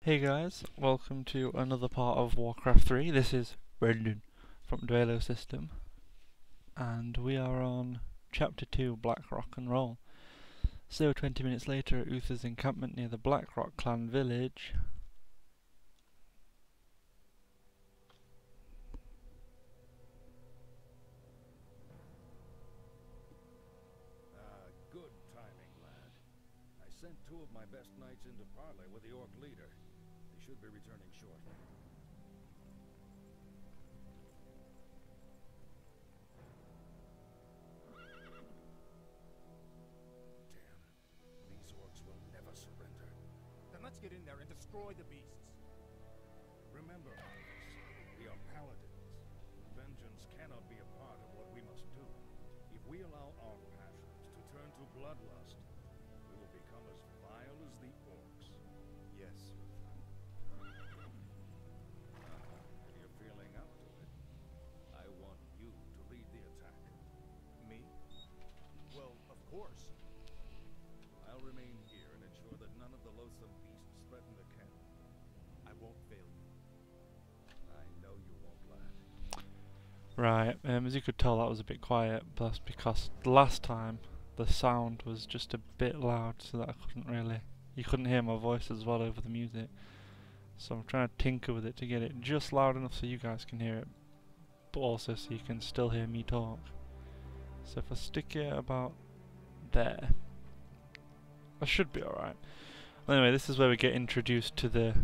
Hey guys, welcome to another part of Warcraft 3. This is Brendan from Duelo System, and we are on Chapter 2, Black Rock and Roll. So 20 minutes later at Uther's encampment near the Blackrock clan village. Good timing, lad. I sent two of my best knights into parley with the Orc leader. They should be returning shortly. Damn. These Orcs will never surrender. Then let's get in there and destroy the beasts. Remember, Arthas, we are paladins. Vengeance cannot be a part of what we must do. If we allow our passions to turn to bloodlust, we will become as vile as the Orcs. Yes. You're feeling up to it. I want you to lead the attack. Me? Well, of course. I'll remain here and ensure that none of the loathsome beasts threaten the camp. I won't fail you. I know you won't, lad. Right, as you could tell that was a bit quiet, but that's because last time the sound was just a bit loud so that you couldn't hear my voice as well over the music. So I'm trying to tinker with it to get it just loud enough so you guys can hear it, but also so you can still hear me talk. So if I stick it about there, I should be alright. Anyway, this is where we get introduced to the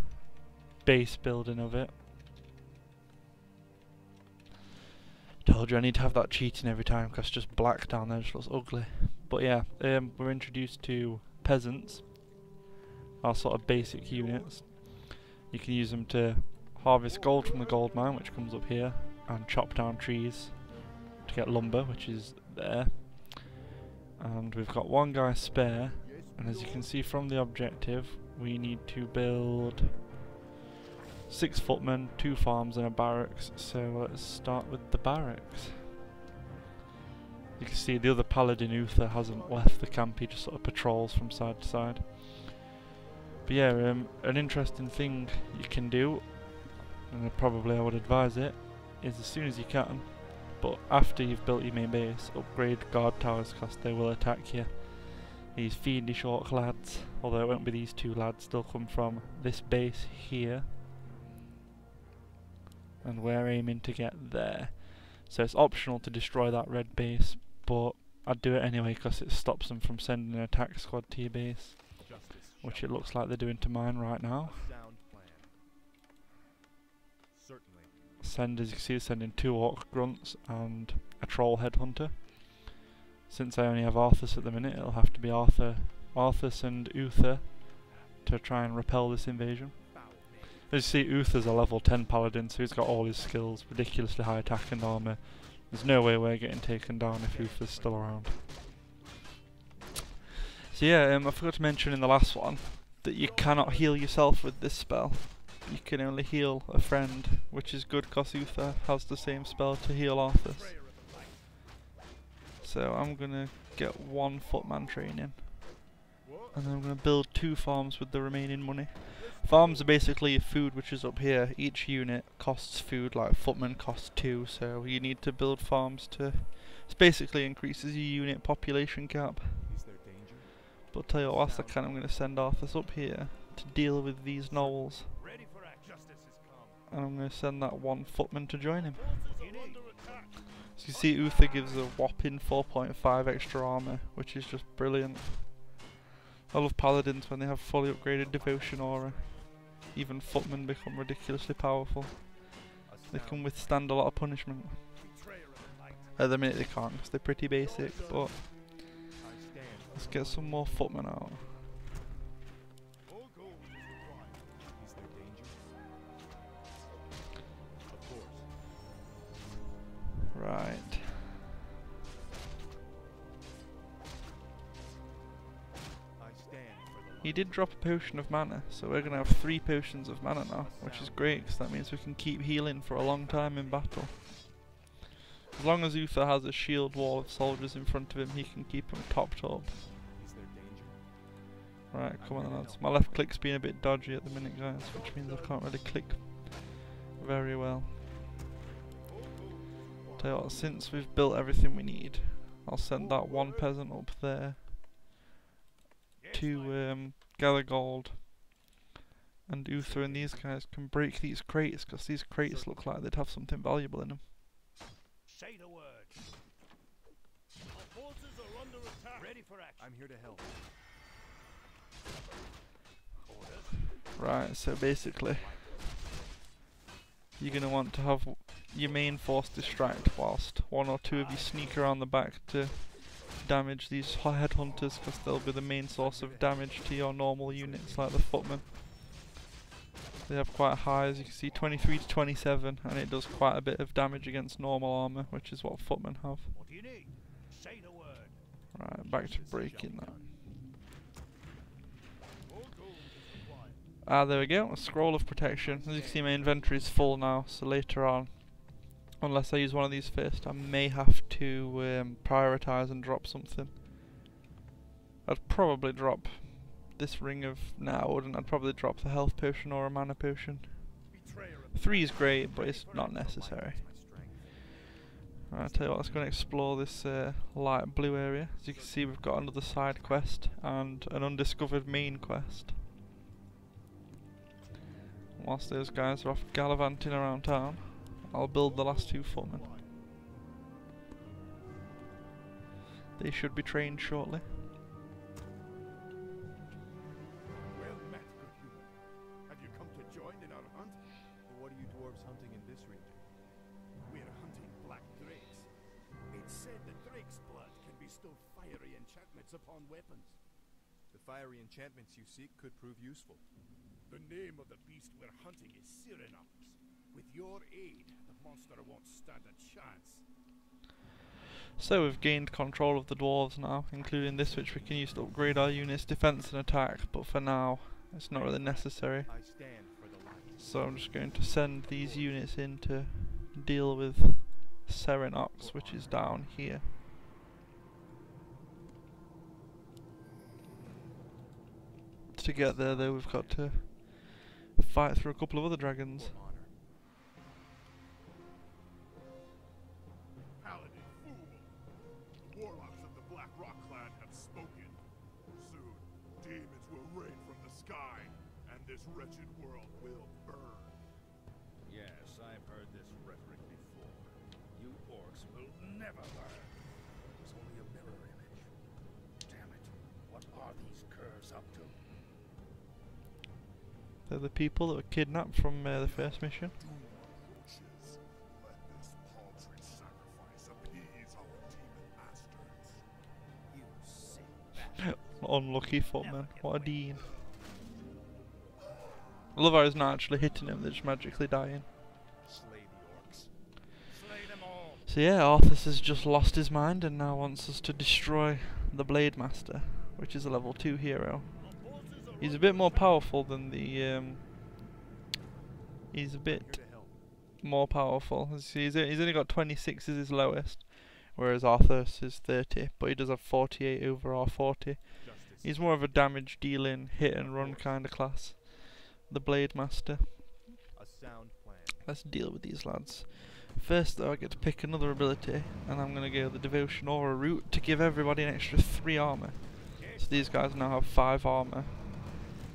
base building of it. Told you I need to have that cheating every time because just black down there just looks ugly. But yeah, we're introduced to peasants, our sort of basic units. You can use them to harvest gold from the gold mine, which comes up here, and chop down trees to get lumber, which is there. And we've got one guy spare, and as you can see from the objective, we need to build 6 footmen, 2 farms and a barracks. So let's start with the barracks. You can see the other paladin, Uther, hasn't left the camp, he just sort of patrols from side to side. But yeah, an interesting thing you can do, and probably I would advise it, is as soon as you can, but after you've built your main base, upgrade guard towers because they will attack you. These fiendish orc lads, although it won't be these 2 lads, they'll come from this base here. And we're aiming to get there. So it's optional to destroy that red base, but I'd do it anyway because it stops them from sending an attack squad to your base, which it looks like they're doing to mine right now. Sound plan. Certainly. As you can see, sending 2 orc grunts and a troll headhunter. Since I only have Arthas at the minute, it'll have to be Arthas and Uther to try and repel this invasion. As you see, Uther's a level 10 paladin, so he's got all his skills, ridiculously high attack and armour. There's no way we're getting taken down if Uther's still around. So yeah, I forgot to mention in the last one that you cannot heal yourself with this spell. You can only heal a friend, which is good because Uther has the same spell to heal Arthas. So I'm gonna get 1 footman training, and then I'm gonna build 2 farms with the remaining money. Farms are basically food which is up here. Each unit costs food, like footmen cost 2, so you need to build farms to... It basically increases your unit population cap. Is there danger? But I'll tell you what, whilst I can, I'm going to send Arthas up here to deal with these gnolls. Ready for action. Justice has come. And I'm going to send that 1 footman to join him. So you see Uther gives a whopping 4.5 extra armour, which is just brilliant. I love paladins when they have fully upgraded devotion aura. Even footmen become ridiculously powerful. They can withstand a lot of punishment. At the minute they can't because they're pretty basic, but let's get some more footmen out. Is there danger? Of course. Right. He did drop a potion of mana, so we're going to have 3 potions of mana now, which is great because that means we can keep healing for a long time in battle. As long as Uther has a shield wall of soldiers in front of him, he can keep them topped up. Is there danger? Right, come on lads. My left click's being a bit dodgy at the minute, guys, which means I can't really click very well. Tell you what, since we've built everything we need, I'll send that one peasant up there to gather gold, and Uther and these guys can break these crates, because these crates look like they'd have something valuable in them. Say the word. Our forces are under attack. Ready for action. I'm here to help. Right, so basically, you're going to want to have your main force distract whilst one or two of you sneak around the back to damage these headhunters, because they'll be the main source of damage to your normal units like the footmen. They have quite high, as you can see, 23 to 27, and it does quite a bit of damage against normal armour, which is what footmen have. What do you need? Say the word. Right, back to breaking that. Ah, there we go, a scroll of protection. As you can see, my inventory is full now, so later on, unless I use one of these first, I may have to prioritise and drop something. I'd probably drop this ring of... No, I wouldn't. I'd probably drop the health potion or a mana potion. 3 is great, but it's not necessary. Right, I'll tell you what, let's go and explore this light blue area. As you can see, we've got another side quest and an undiscovered main quest. Whilst those guys are off gallivanting around town, I'll build the last 2 footmen. They should be trained shortly. Well met, good human. Have you come to join in our hunt? What are you dwarves hunting in this region? We're hunting black drakes. It's said that drake's blood can bestow fiery enchantments upon weapons. The fiery enchantments you seek could prove useful. The name of the beast we're hunting is Cyranox. With your aid, the monster won't stand a chance. So we've gained control of the dwarves now, including this, which we can use to upgrade our units' defense and attack, but for now it's not really necessary. I stand for the light. So I'm just going to send these units in to deal with Cyranox, which is down here. To get there though, we've got to fight through a couple of other dragons. Paladin fool! The warlocks of the Black Rock clan have spoken. Soon, demons will rain from the sky, and this wretched world will burn. Yes, I've heard this rhetoric before. You orcs will never burn. It was only a mirror image. Damn it, what are these curs up to? They're the people that were kidnapped from the first mission. Let this paltry sacrifice appease our demon masters. You sick Unlucky footman, what a dean. I love how he's not actually hitting them, they're just magically dying. Slay the orcs. Slay them all. So yeah, Arthas has just lost his mind and now wants us to destroy the Blade Master, which is a level 2 hero. He's a bit more powerful than the he's a Here bit to help. more powerful. As you see, he's only got 26 as his lowest, whereas Arthas is 30, but he does have 48 over our 40. Justice. He's more of a damage dealing, hit and run kind of class. The Blade Master. A sound plan. Let's deal with these lads. First though, I get to pick another ability, and I'm going to go the Devotion Aura route to give everybody an extra 3 armor. So these guys now have 5 armor,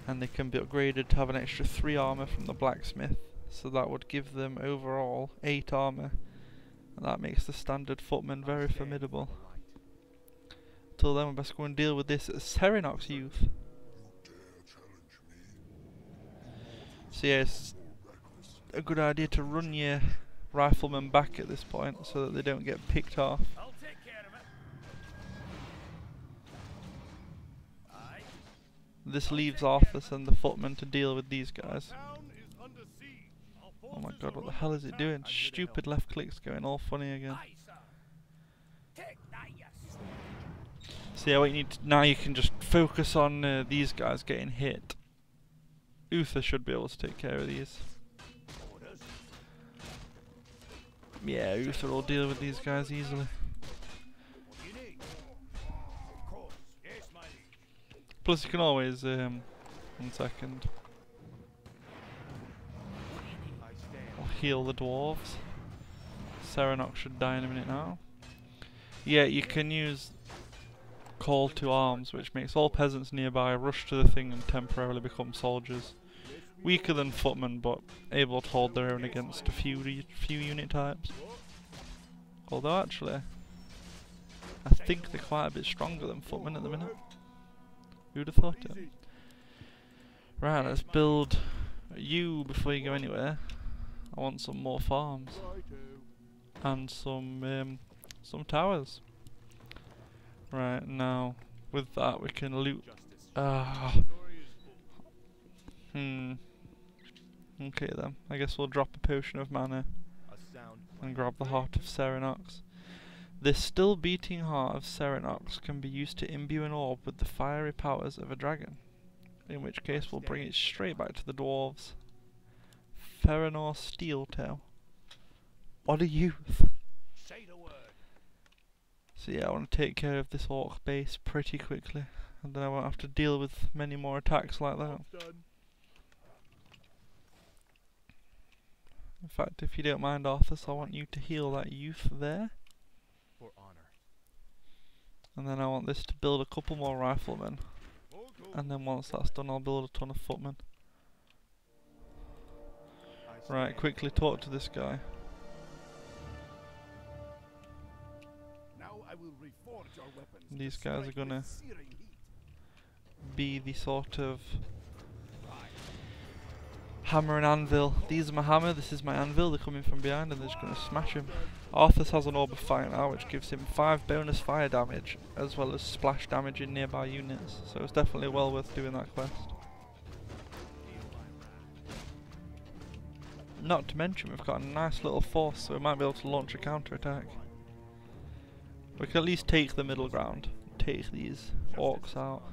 and they can be upgraded to have an extra 3 armor from the blacksmith. So that would give them overall 8 armor, and that makes the standard footman very formidable. Till then, we best go and deal with this Cyranox youth. So yeah, it's a good idea to run your riflemen back at this point so that they don't get picked off. I'll take care of it. Aye. This leaves Arthas and the footmen to deal with these guys. Town is under siege. Our Oh my forces god, are what the under hell is it attack. doing? Stupid left clicks going all funny again. Aye, sir. Take that, yes. So yeah, what you need to, now you can just focus on these guys getting hit. Uther should be able to take care of these. Orders. Yeah, Uther will deal with these guys easily. What do you need? Of course. Yes, my liege. Plus you can always, 1 second, I'll heal the dwarves. Serenox should die in a minute now. Yeah, you can use Call to Arms, which makes all peasants nearby rush to the thing and temporarily become soldiers. Weaker than footmen, but able to hold their own against a few unit types. Although actually, I think they're quite a bit stronger than footmen at the minute. Who'd have thought it? Right, let's build you before you go anywhere. I want some more farms and some towers. Right, now with that we can loot. Okay then, I guess we'll drop a potion of mana and grab the heart of Serenox. This still beating heart of Serenox can be used to imbue an orb with the fiery powers of a dragon, in which case we'll bring it straight back to the dwarves. Feranor Steeltail. What a youth! So yeah, I want to take care of this orc base pretty quickly, and then I won't have to deal with many more attacks like that. In fact, if you don't mind, Arthas, I want you to heal that youth there. For honor. And then I want this to build a couple more riflemen. And then once that's done, I'll build a ton of footmen. Right, quickly talk to this guy. Now I will reforge our weapons. These guys are gonna be the sort of hammer and anvil. These are my hammer, this is my anvil. They're coming from behind and they're just gonna smash him. Arthas has an orb of fire now, which gives him 5 bonus fire damage, as well as splash damage in nearby units. So it's definitely well worth doing that quest. Not to mention we've got a nice little force, so we might be able to launch a counter-attack. We can at least take the middle ground, take these orcs out.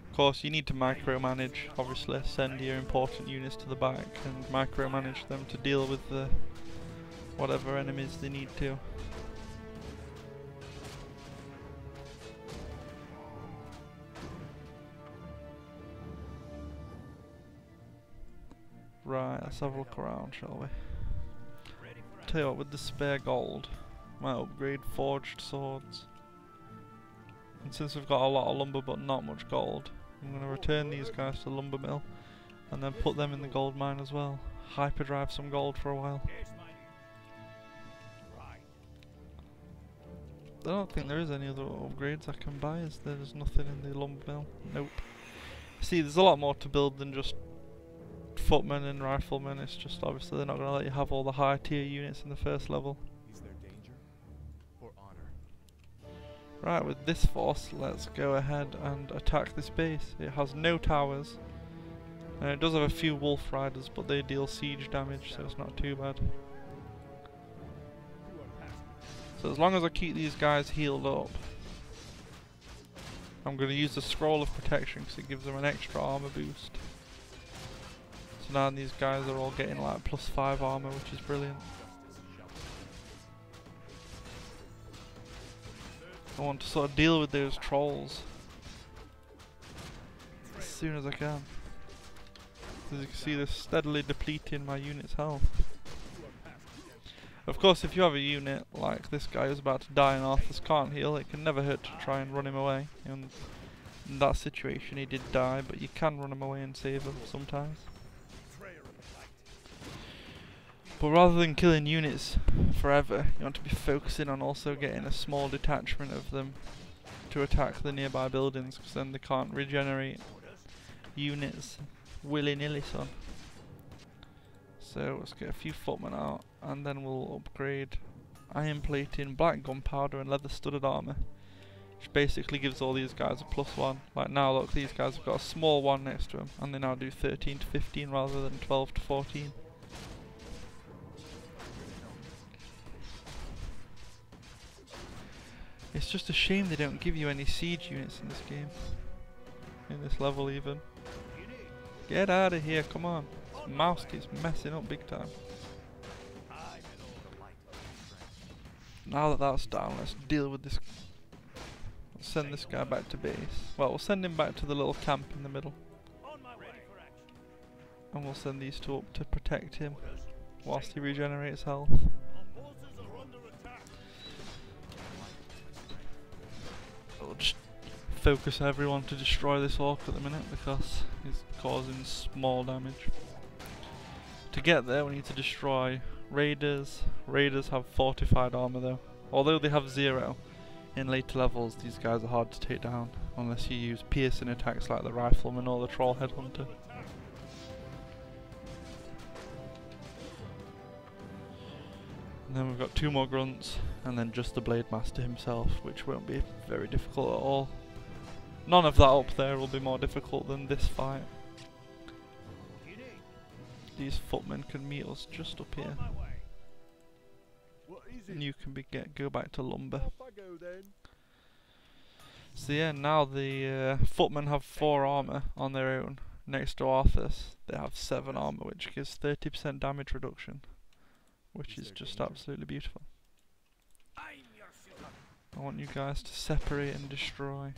Of course, you need to micromanage, obviously, send your important units to the back and micromanage them to deal with the whatever enemies they need to. Right, let's have a look around, shall we? Tell you what, with the spare gold, might upgrade forged swords. And since we've got a lot of lumber but not much gold, I'm going to return these guys to the lumber mill and then put them in the gold mine as well. Hyperdrive some gold for a while. I don't think there is any other upgrades I can buy, is there? There's nothing in the lumber mill. Nope. See, there's a lot more to build than just footmen and riflemen. It's just obviously they're not going to let you have all the high tier units in the first level. Is there danger or honor? Right, with this force, let's go ahead and attack this base. It has no towers. And it does have a few wolf riders, but they deal siege damage, so it's not too bad. So as long as I keep these guys healed up, I'm going to use the Scroll of Protection because it gives them an extra armor boost. So now these guys are all getting like +5 armor, which is brilliant. I want to sort of deal with those trolls as soon as I can. As you can see, they're steadily depleting my unit's health. Of course, if you have a unit like this guy who's about to die and Arthas can't heal, it can never hurt to try and run him away. And in that situation he did die, but you can run him away and save him sometimes. But rather than killing units forever, you want to be focusing on also getting a small detachment of them to attack the nearby buildings, because then they can't regenerate units willy-nilly, son. So let's get a few footmen out, and then we'll upgrade iron plating, black gunpowder and leather studded armour, which basically gives all these guys a +1. Like now look, these guys have got a small 1 next to them, and they now do 13 to 15 rather than 12 to 14. It's just a shame they don't give you any siege units in this game. In this level even. Get out of here, come on. This mouse keeps messing up big time. Now that that's down, let's deal with this. Let's send this guy back to base. Well, we'll send him back to the little camp in the middle. And we'll send these two up to protect him whilst he regenerates health. We'll just focus everyone to destroy this orc at the minute because he's causing small damage. To get there we need to destroy raiders. Raiders have fortified armor though. Although they have 0 in later levels, these guys are hard to take down unless you use piercing attacks like the rifleman or the troll headhunter. And then we've got 2 more grunts and then just the blade master himself, which won't be very difficult at all. None of that up there will be more difficult than this fight. These footmen can meet us just up here. And you can go back to lumber. So yeah, now the footmen have 4 armor on their own. Next to Arthas, they have 7 armor, which gives 30% damage reduction, which is just absolutely beautiful. I want you guys to separate and destroy.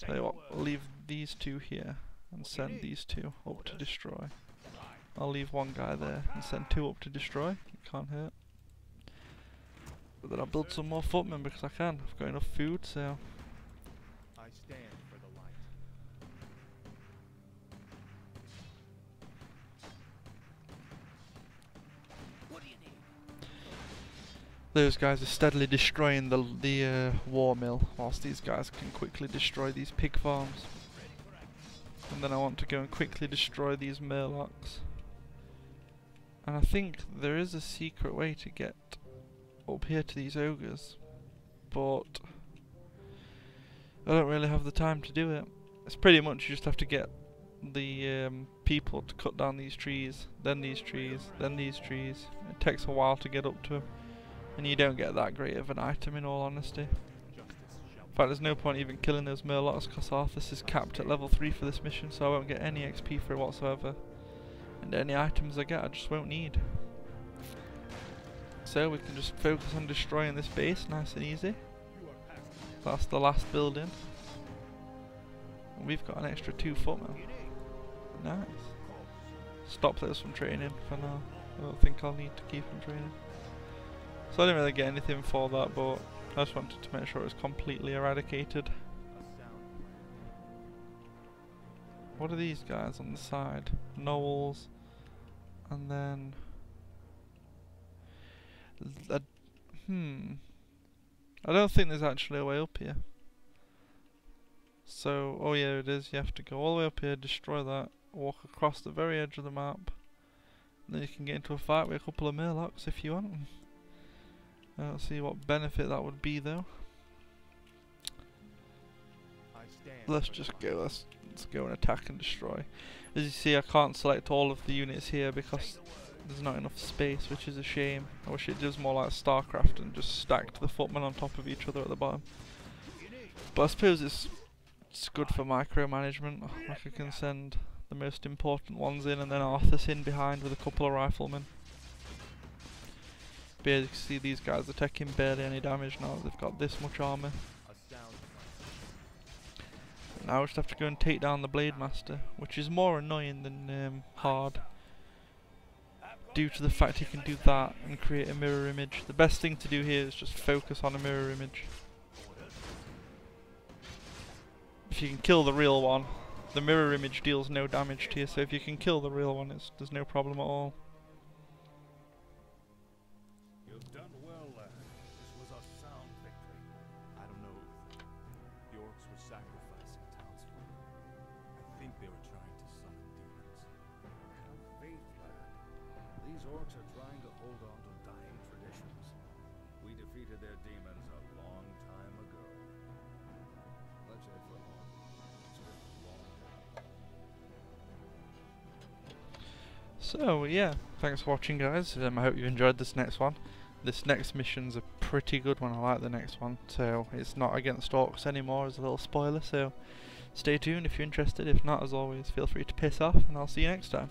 Tell you what, I'll leave these 2 here and send these 2 up to destroy. I'll leave 1 guy there and send 2 up to destroy. It can't hurt. But then I'll build some more footmen because I can. I've got enough food, so. I stand for the light. What do you need? Those guys are steadily destroying the war mill, whilst these guys can quickly destroy these pig farms. And then I want to go and quickly destroy these murlocs. And I think there is a secret way to get up here to these ogres, but I don't really have the time to do it. It's pretty much you just have to get the people to cut down these trees, then these trees, then these trees. It takes a while to get up to them, and you don't get that great of an item in all honesty. In fact, there's no point even killing those murlocs because Arthas is capped at level 3 for this mission, so I won't get any XP for it whatsoever. And any items I get I just won't need. So we can just focus on destroying this base nice and easy. That's the last building. And we've got an extra 2 footmen. Nice. Stop those from training for now. I don't think I'll need to keep them training. So I didn't really get anything for that, but I just wanted to make sure it was completely eradicated. What are these guys on the side? Knolls, and then I don't think there's actually a way up here. So, oh yeah, it is. You have to go all the way up here, destroy that, walk across the very edge of the map, and then you can get into a fight with a couple of murlocs if you want. I don't see what benefit that would be though. Let's just go. Let's go and attack and destroy. As you see, I can't select all of the units here because there's not enough space, which is a shame. I wish it was more like StarCraft and just stacked the footmen on top of each other at the bottom. But I suppose it's good for micromanagement. Like I can send the most important ones in and then Arthas in behind with a couple of riflemen. But as you can see, these guys are taking barely any damage now. They've got this much armor. Now I just have to go and take down the Blade Master, which is more annoying than hard, due to the fact he can do that and create a mirror image. The best thing to do here is just focus on a mirror image. If you can kill the real one, the mirror image deals no damage to you, so if you can kill the real one, there's no problem at all. You've done well, lad. This was a sound victory. I don't know. The Orcs were sacrificing townsfolk. I think they were trying to summon demons. Have faith, lad. These orcs are trying to hold on to dying traditions. We defeated their demons a long time ago. Let's head for home. It's been a long day. So yeah, thanks for watching guys. I hope you enjoyed this next one. This next mission's a pretty good one, I like the next one. So it's not against Orcs anymore as a little spoiler, so stay tuned if you're interested. If not, as always, feel free to piss off and I'll see you next time.